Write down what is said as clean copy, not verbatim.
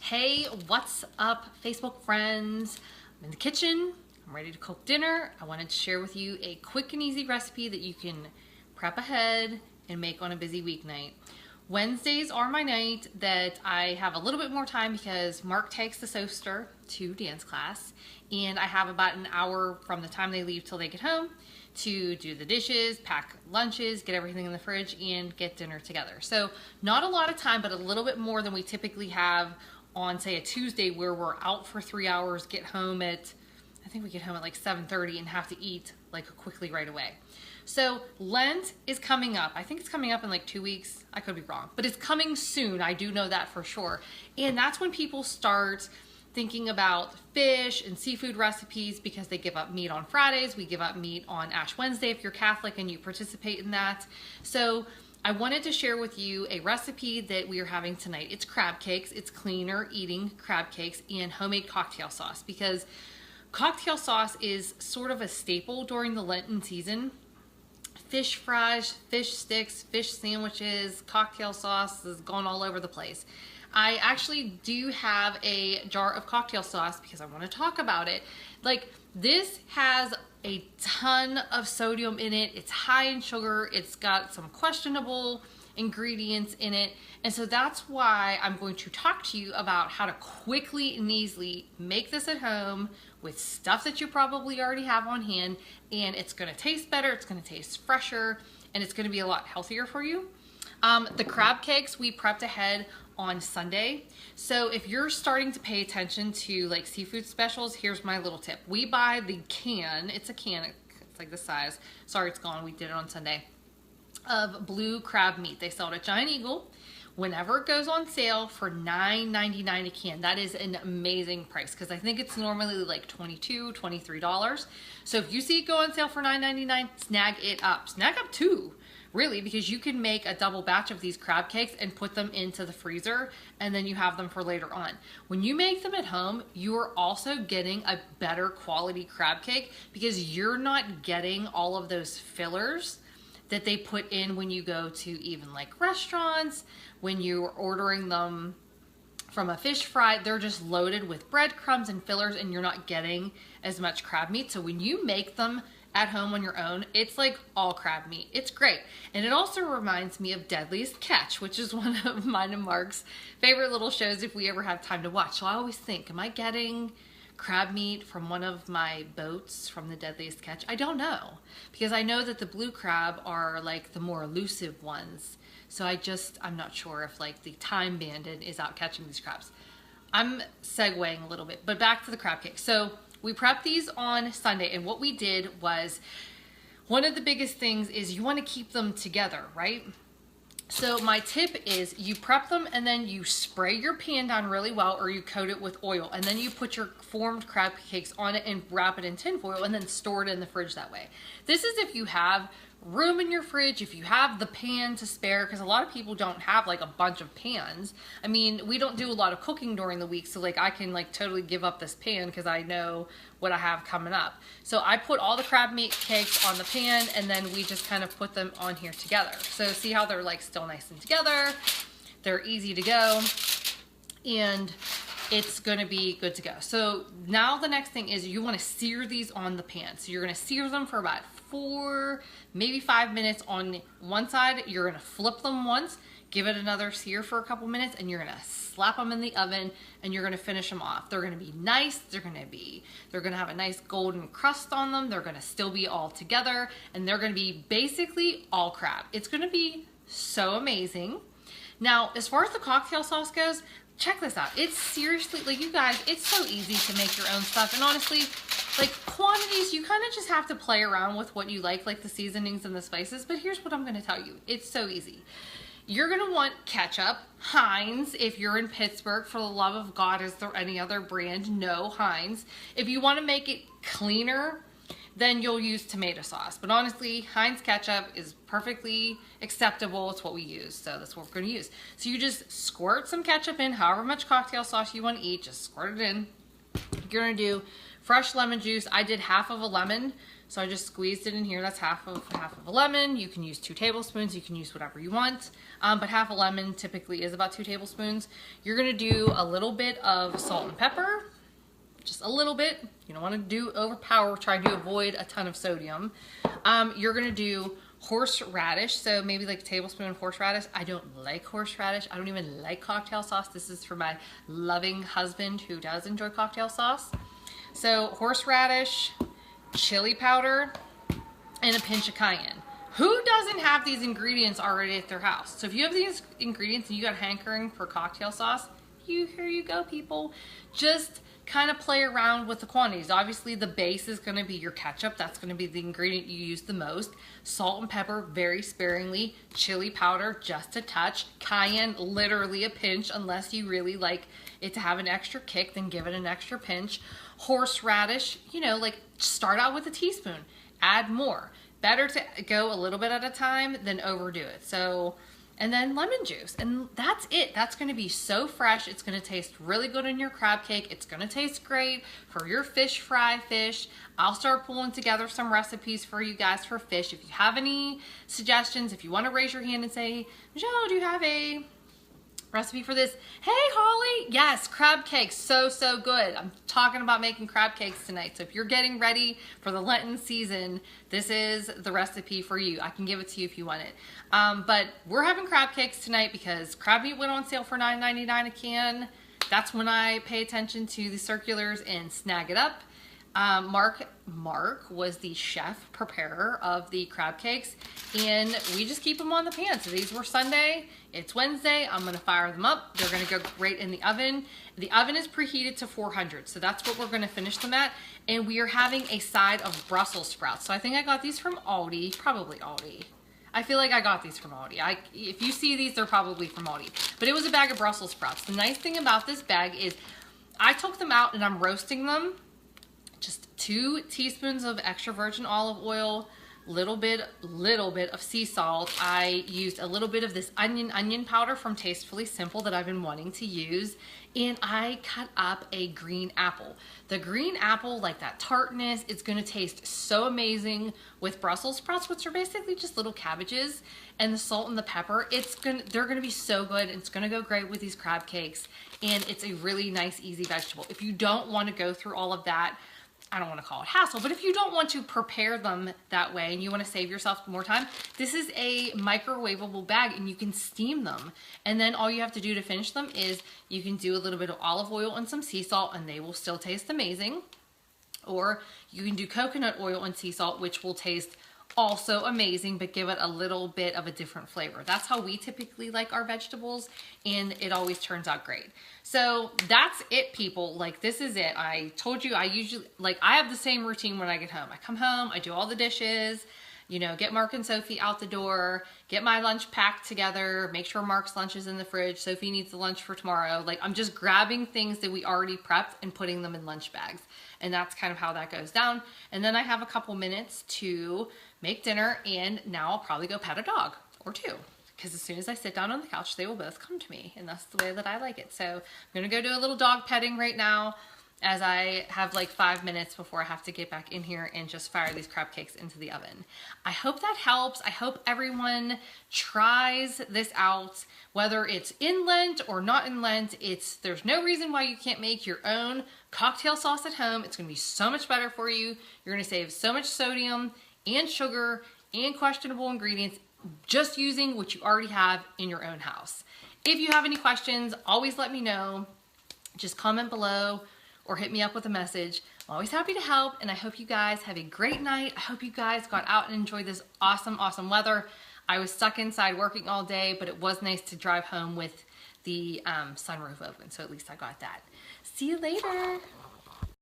Hey, what's up, Facebook friends? I'm in the kitchen. I'm ready to cook dinner. I wanted to share with you a quick and easy recipe that you can prep ahead and make on a busy weeknight. Wednesdays are my night that I have a little bit more time because Mark takes the Soester to dance class, and I have about an hour from the time they leave till they get home to do the dishes, pack lunches, get everything in the fridge, and get dinner together. So not a lot of time, but a little bit more than we typically have on, say, a Tuesday where we're out for 3 hours, get home at, I think we get home at like 7:30 and have to eat like quickly right away. So Lent is coming up. I think it's coming up in like 2 weeks. I could be wrong, but it's coming soon. I do know that for sure. And that's when people start thinking about fish and seafood recipes because they give up meat on Fridays. We give up meat on Ash Wednesday if you're Catholic and you participate in that. So I wanted to share with you a recipe that we are having tonight. It's crab cakes. It's cleaner eating crab cakes and homemade cocktail sauce, because cocktail sauce is sort of a staple during the Lenten season. Fish fries, fish sticks, fish sandwiches, cocktail sauce has gone all over the place. I actually do have a jar of cocktail sauce because I want to talk about it. Like, this has a ton of sodium in it. It's high in sugar. It's got some questionable ingredients in it. And so that's why I'm going to talk to you about how to quickly and easily make this at home with stuff that you probably already have on hand. And it's going to taste better. It's going to taste fresher, and it's going to be a lot healthier for you. The crab cakes we prepped ahead on Sunday. So if you're starting to pay attention to like seafood specials, here's my little tip. We buy the can, it's a can, it's like this size. Sorry, it's gone. We did it on Sunday. Of blue crab meat. They sell it at Giant Eagle. Whenever it goes on sale for $9.99 a can, that is an amazing price because I think it's normally like $22, $23. So if you see it go on sale for $9.99, snag it up. Snag up two, really, because you can make a double batch of these crab cakes and put them into the freezer, and then you have them for later on. When you make them at home, you are also getting a better quality crab cake because you're not getting all of those fillers that they put in when you go to even like restaurants, when you're ordering them from a fish fry. They're just loaded with breadcrumbs and fillers, and you're not getting as much crab meat. So when you make them at home on your own, it's like all crab meat. It's great. And it also reminds me of Deadliest Catch, which is one of mine and Mark's favorite little shows if we ever have time to watch. So I always think, am I getting crab meat from one of my boats from the Deadliest Catch? I don't know, because I know that the blue crab are like the more elusive ones. So I'm not sure if like the Time Bandit is out catching these crabs. I'm segueing a little bit, but back to the crab cake. So we prepped these on Sunday, and what we did was, one of the biggest things is you want to keep them together, right? So my tip is you prep them and then you spray your pan down really well, or you coat it with oil, and then you put your formed crab cakes on it and wrap it in tin foil and then store it in the fridge that way. This is if you have room in your fridge, if you have the pan to spare, because a lot of people don't have like a bunch of pans. I mean, we don't do a lot of cooking during the week, so like I can like totally give up this pan because I know what I have coming up. So I put all the crab meat cakes on the pan, and then we just kind of put them on here together. So see how they're like still nice and together. They're easy to go, and it's gonna be good to go. So now the next thing is you wanna sear these on the pan. So you're gonna sear them for about 4, maybe 5 minutes on one side. You're gonna flip them once, give it another sear for a couple minutes, and you're gonna slap them in the oven, and you're gonna finish them off. They're gonna be nice. They're gonna have a nice golden crust on them. They're gonna still be all together, and they're gonna be basically all crab. It's gonna be so amazing. Now, as far as the cocktail sauce goes, check this out. It's seriously, like, you guys, it's so easy to make your own stuff. And honestly, like, quantities, you kind of just have to play around with what you like the seasonings and the spices. But here's what I'm going to tell you. It's so easy. You're going to want ketchup, Heinz. If you're in Pittsburgh, for the love of God, is there any other brand? No, Heinz. If you want to make it cleaner, then you'll use tomato sauce. But honestly, Heinz ketchup is perfectly acceptable. It's what we use, so that's what we're gonna use. So you just squirt some ketchup in, however much cocktail sauce you wanna eat, just squirt it in. You're gonna do fresh lemon juice. I did half of a lemon, So I just squeezed it in here. That's half of a lemon. You can use 2 tablespoons. You can use whatever you want. But half a lemon typically is about 2 tablespoons. You're gonna do a little bit of salt and pepper, just a little bit. You don't want to do overpower. Try to avoid a ton of sodium. You're gonna do horseradish, so maybe like a tablespoon of horseradish. I don't like horseradish. I don't even like cocktail sauce. This is for my loving husband who does enjoy cocktail sauce. So horseradish, chili powder, and a pinch of cayenne. Who doesn't have these ingredients already at their house? So if you have these ingredients and you got hankering for cocktail sauce, here you go, people. Just kind of play around with the quantities. Obviously the base is going to be your ketchup. That's going to be the ingredient you use the most. Salt and pepper very sparingly. Chili powder just a touch. Cayenne literally a pinch, unless you really like it to have an extra kick, then give it an extra pinch. Horseradish, you know, like start out with a teaspoon, add more. Better to go a little bit at a time than overdo it. So, and then lemon juice, and that's it. That's gonna be so fresh. It's gonna taste really good in your crab cake. It's gonna taste great for your fish fry fish. I'll start pulling together some recipes for you guys for fish. If you have any suggestions, if you wanna raise your hand and say, Michelle, do you have a recipe for this? Hey Holly, yes, crab cakes, so good. I'm talking about making crab cakes tonight. So if you're getting ready for the Lenten season, this is the recipe for you. I can give it to you if you want it. But we're having crab cakes tonight because crab meat went on sale for $9.99 a can. That's when I pay attention to the circulars and snag it up. Mark was the chef preparer of the crab cakes, and we just keep them on the pan. So these were Sunday, it's Wednesday, I'm gonna fire them up. They're gonna go great in the oven. The oven is preheated to 400, so that's what we're gonna finish them at. And we are having a side of Brussels sprouts. So I think I got these from Aldi, probably Aldi. I feel like I got these from Aldi. If you see these, they're probably from Aldi. But it was a bag of Brussels sprouts. The nice thing about this bag is I took them out and I'm roasting them. Just 2 teaspoons of extra virgin olive oil, little bit of sea salt. I used a little bit of this onion powder from Tastefully Simple that I've been wanting to use, and I cut up a green apple. The green apple, like that tartness, it's gonna taste so amazing with Brussels sprouts, which are basically just little cabbages, and the salt and the pepper. They're gonna be so good. It's gonna go great with these crab cakes, and it's a really nice, easy vegetable. If you don't want to go through all of that, I don't want to call it hassle, but if you don't want to prepare them that way and you want to save yourself more time, this is a microwavable bag and you can steam them. And then all you have to do to finish them is you can do a little bit of olive oil and some sea salt and they will still taste amazing. Or you can do coconut oil and sea salt, which will taste also amazing, but give it a little bit of a different flavor. That's how we typically like our vegetables, and it always turns out great. So that's it, people. Like, this is it. I told you I have the same routine when I get home. I come home, I do all the dishes, you know, get Mark and Sophie out the door, get my lunch packed together, make sure Mark's lunch is in the fridge, Sophie needs the lunch for tomorrow. Like, I'm just grabbing things that we already prepped and putting them in lunch bags. And that's kind of how that goes down. And then I have a couple minutes to make dinner, and now I'll probably go pet a dog or 2. Because as soon as I sit down on the couch, they will both come to me, and that's the way that I like it. So I'm gonna go do a little dog petting right now, as I have like 5 minutes before I have to get back in here and just fire these crab cakes into the oven. I hope that helps. I hope everyone tries this out, whether it's in Lent or not in Lent. There's no reason why you can't make your own cocktail sauce at home. It's gonna be so much better for you. You're gonna save so much sodium and sugar and questionable ingredients just using what you already have in your own house. If you have any questions, always let me know. Just comment below or hit me up with a message. I'm always happy to help, and I hope you guys have a great night. I hope you guys got out and enjoyed this awesome weather. I was stuck inside working all day, but it was nice to drive home with the sunroof open, so at least I got that. See you later.